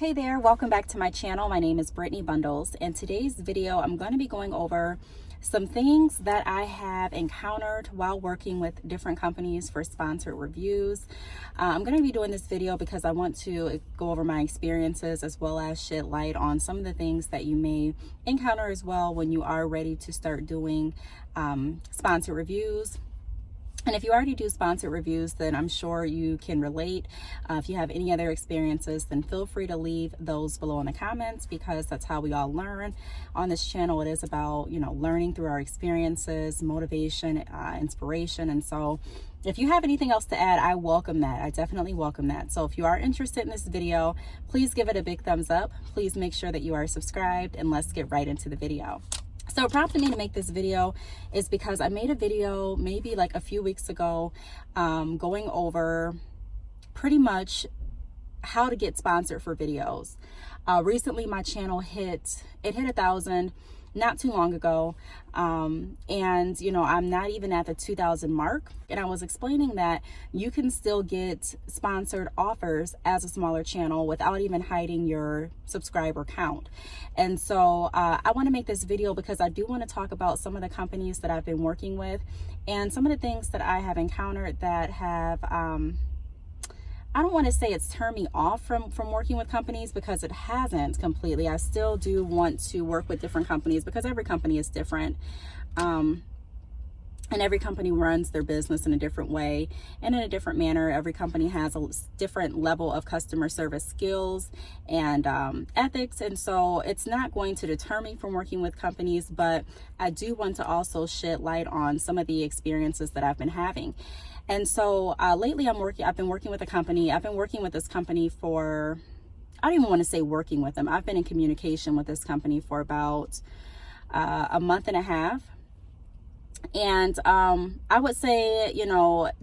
Hey there, welcome back to my channel. My name is Brittany Bundles, and today's video I'm going to be going over some things that I have encountered while working with different companies for sponsored reviews. I'm going to be doing this video because I want to go over my experiences as well as shed light on some of the things that you may encounter as well when you are ready to start doing sponsored reviews. And if you already do sponsored reviews, then I'm sure you can relate. If you have any other experiences, then feel free to leave those below in the comments, because that's how we all learn. On this channel, it is about, learning through our experiences, motivation, inspiration. And so if you have anything else to add, I welcome that. I definitely welcome that. So if you are interested in this video, please give it a big thumbs up. Please make sure that you are subscribed, and let's get right into the video. So what prompted me to make this video is because I made a video maybe like a few weeks ago going over pretty much how to get sponsored for videos. Recently my channel hit 1,000 not too long ago, and I'm not even at the 2,000 mark, and I was explaining that you can still get sponsored offers as a smaller channel without even hiding your subscriber count. And so I want to make this video because I do want to talk about some of the companies that I've been working with and some of the things that I have encountered that have I don't want to say it's turned me off from working with companies, because it hasn't completely. I still do want to work with different companies because every company is different. And every company runs their business in a different way and in a different manner. Every company has a different level of customer service skills and ethics. And so it's not going to deter me from working with companies, but I do want to also shed light on some of the experiences that I've been having. And so lately I've been working with a company. I've been working with this company for, I don't even want to say working with them. I've been in communication with this company for about a month and a half. And I would say,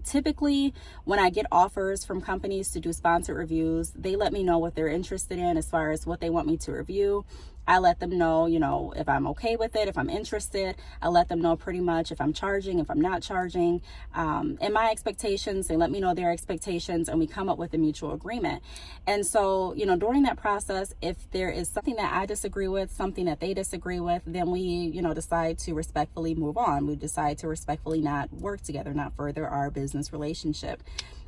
typically when I get offers from companies to do sponsored reviews, they let me know what they're interested in as far as what they want me to review. I let them know, if I'm okay with it, if I'm interested. I let them know pretty much if I'm charging, if I'm not charging, and my expectations. They let me know their expectations, and we come up with a mutual agreement. And so, during that process, if there is something that I disagree with, something that they disagree with, then we, decide to respectfully move on. We decide to respectfully not work together, not further our business relationship.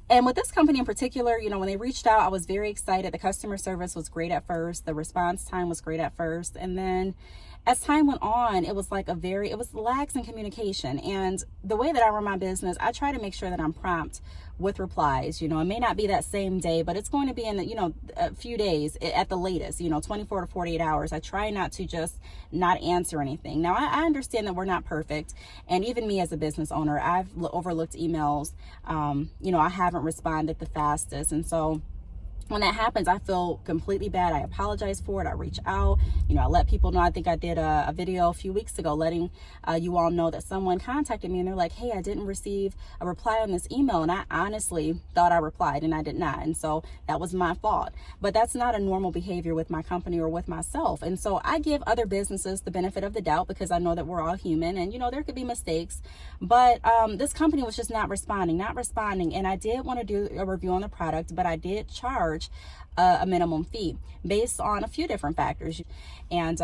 And with this company in particular, when they reached out, I was very excited. The customer service was great at first. The response time was great at first. And then as time went on, it was like it was lax in communication. And the way that I run my business, I try to make sure that I'm prompt with replies. It may not be that same day, but it's going to be in a few days at the latest, 24 to 48 hours. I try not to just not answer anything. Now, I understand that we're not perfect. And even me as a business owner, I've overlooked emails. I haven't responded the fastest. And so when that happens, I feel completely bad. I apologize for it. I reach out. I let people know. I think I did a video a few weeks ago letting you all know that someone contacted me, and they're like, hey, I didn't receive a reply on this email. And I honestly thought I replied, and I did not. And so that was my fault. But that's not a normal behavior with my company or with myself. And so I give other businesses the benefit of the doubt, because I know that we're all human, and there could be mistakes. But this company was just not responding. And I did want to do a review on the product, but I did charge a minimum fee based on a few different factors. And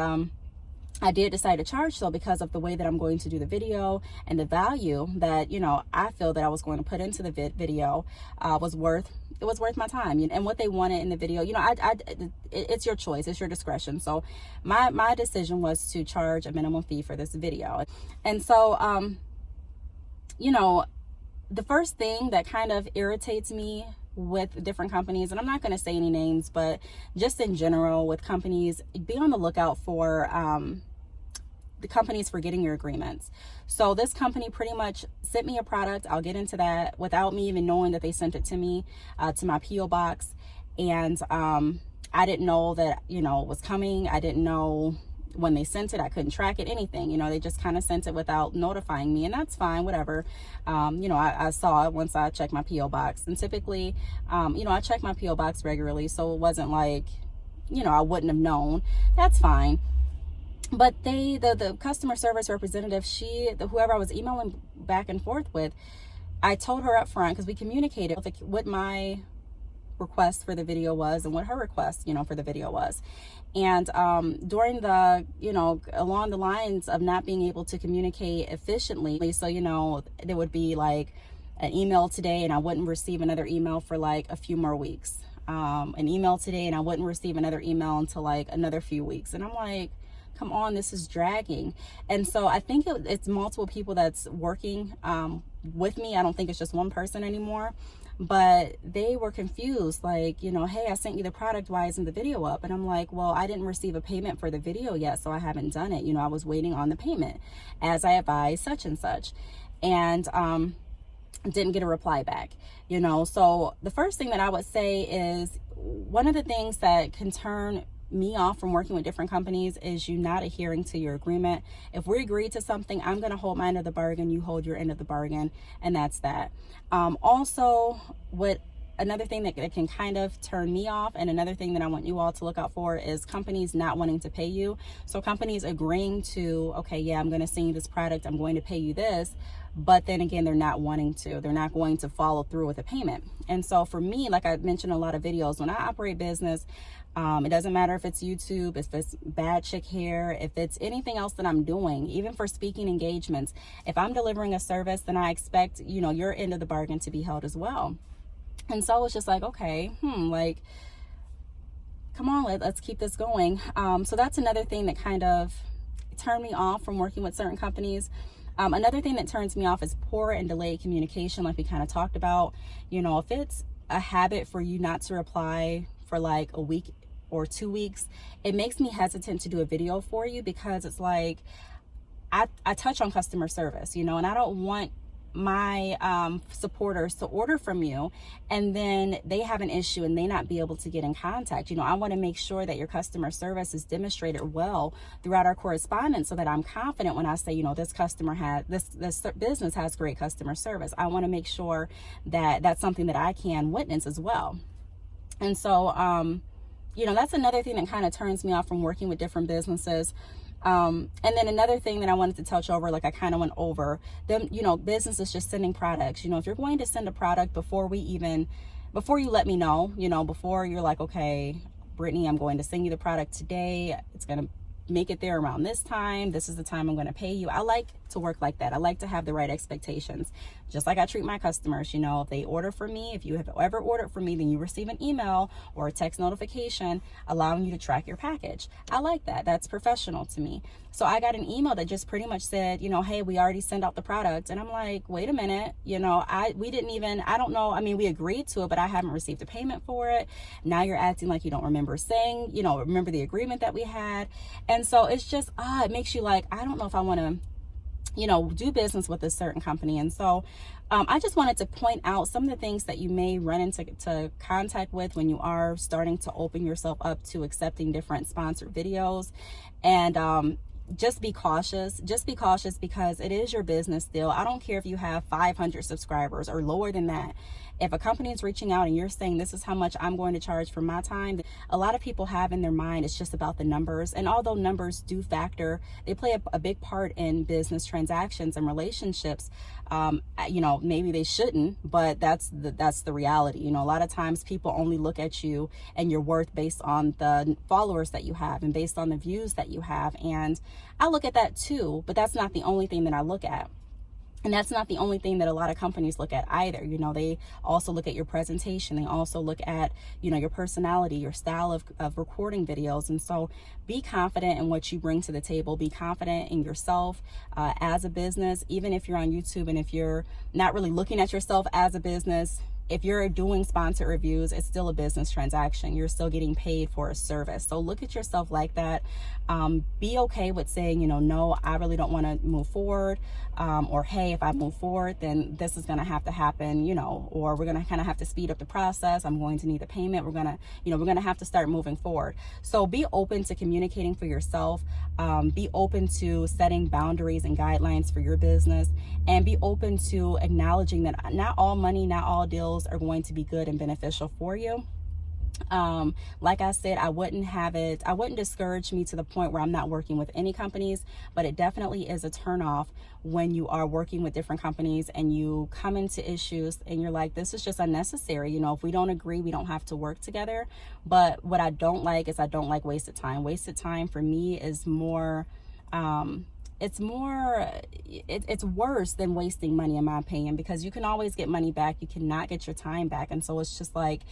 I did decide to charge so because of the way that I'm going to do the video and the value that I feel that I was going to put into the video was worth my time. And what they wanted in the video, it's your choice, it's your discretion. So my decision was to charge a minimum fee for this video. And so the first thing that kind of irritates me with different companies, and I'm not going to say any names, but just in general with companies, be on the lookout for the companies forgetting your agreements. So this company pretty much sent me a product. I'll get into that without me even knowing that they sent it to me, to my P.O. box. And I didn't know that, it was coming. I didn't know when they sent it. I couldn't track it, anything. They just kind of sent it without notifying me, and that's fine, whatever. I saw it once I checked my P.O. box, and typically, I check my P.O. box regularly, so it wasn't like, I wouldn't have known. That's fine. But the customer service representative, whoever I was emailing back and forth with, I told her up front, because we communicated what my request for the video was and what her request, for the video was. And during the, along the lines of not being able to communicate efficiently, so, there would be like an email today and I wouldn't receive another email for like a few more weeks. An email today and I wouldn't receive another email until like another few weeks. And I'm like, come on, this is dragging. And so I think it's multiple people that's working with me. I don't think it's just one person anymore. But they were confused, like, hey, I sent you the product, why isn't the video up? And I'm like, well, I didn't receive a payment for the video yet, so I haven't done it. I was waiting on the payment as I advised such and such. And didn't get a reply back. So the first thing that I would say is, one of the things that can turn me off from working with different companies is you not adhering to your agreement. If we agree to something, I'm going to hold my end of the bargain, you hold your end of the bargain, and that's that. Also, another thing that can kind of turn me off, and another thing that I want you all to look out for, is companies not wanting to pay you. So companies agreeing to, okay, yeah, I'm going to send you this product, I'm going to pay you this, but then again, they're not wanting to. They're not going to follow through with a payment. And so for me, like I mentioned in a lot of videos, when I operate business, it doesn't matter if it's YouTube, if it's bad chick hair, if it's anything else that I'm doing, even for speaking engagements. If I'm delivering a service, then I expect, your end of the bargain to be held as well. And so it's just like, okay, like, come on, let's keep this going. So that's another thing that kind of turned me off from working with certain companies. Another thing that turns me off is poor and delayed communication, like we kind of talked about. If it's a habit for you not to reply for like a week or 2 weeks, it makes me hesitant to do a video for you, because it's like, I touch on customer service, and I don't want my supporters to order from you and then they have an issue and they not be able to get in contact. I want to make sure that your customer service is demonstrated well throughout our correspondence, so that I'm confident when I say, this customer has this business has great customer service. I want to make sure that that's something that I can witness as well. And so that's another thing that kind of turns me off from working with different businesses. And then another thing that I wanted to touch over, like I kind of went over them, businesses just sending products. If you're going to send a product before you let me know, before you're like, okay, Brittany, I'm going to send you the product today. It's going to make it there around this time. This is the time I'm going to pay you. I like to work like that. I like to have the right expectations, just like I treat my customers. If they order from me, if you have ever ordered from me, then you receive an email or a text notification allowing you to track your package. I like that. That's professional to me. So I got an email that just pretty much said, hey, we already sent out the product. And I'm like, wait a minute, we didn't even, I don't know. I mean, we agreed to it, but I haven't received a payment for it. Now you're acting like you don't remember saying, remember the agreement that we had. And so it's just, it makes you like, I don't know if I want to, do business with a certain company. And so I just wanted to point out some of the things that you may run into contact with when you are starting to open yourself up to accepting different sponsored videos. And just be cautious. Just be cautious, because it is your business still. I don't care if you have 500 subscribers or lower than that. If a company is reaching out and you're saying, this is how much I'm going to charge for my time, a lot of people have in their mind it's just about the numbers. And although numbers do factor, they play a big part in business transactions and relationships. Maybe they shouldn't, but that's the reality. A lot of times people only look at you and your worth based on the followers that you have and based on the views that you have. And I look at that too, but that's not the only thing that I look at. And that's not the only thing that a lot of companies look at either. They also look at your presentation. They also look at, your personality, your style of recording videos. And so be confident in what you bring to the table. Be confident in yourself as a business, even if you're on YouTube and if you're not really looking at yourself as a business. If you're doing sponsored reviews, it's still a business transaction. You're still getting paid for a service. So look at yourself like that. Be okay with saying, no, I really don't want to move forward. Or, hey, if I move forward, then this is going to have to happen, or we're going to kind of have to speed up the process. I'm going to need a payment. We're going to have to start moving forward. So be open to communicating for yourself. Be open to setting boundaries and guidelines for your business, and be open to acknowledging that not all money, not all deals are going to be good and beneficial for you. Like I said, I wouldn't discourage me to the point where I'm not working with any companies, but it definitely is a turnoff when you are working with different companies and you come into issues and you're like, this is just unnecessary. You know, if we don't agree, we don't have to work together. But what I don't like is I don't like wasted time. Wasted time for me is more, it's worse than wasting money, in my opinion, because you can always get money back. You cannot get your time back. And so it's just like,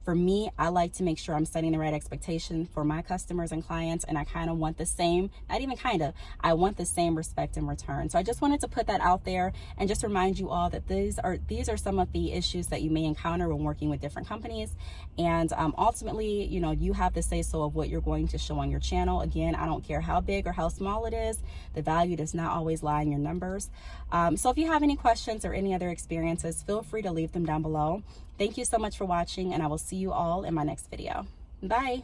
for me, I like to make sure I'm setting the right expectation for my customers and clients, and I kind of want the same, not even kind of, I want the same respect in return. So I just wanted to put that out there and just remind you all that these are some of the issues that you may encounter when working with different companies. And ultimately, you know, you have the say so of what you're going to show on your channel. Again, I don't care how big or how small it is, the value does not always lie in your numbers. So if you have any questions or any other experiences, feel free to leave them down below. Thank you so much for watching, and I will see you all in my next video. Bye.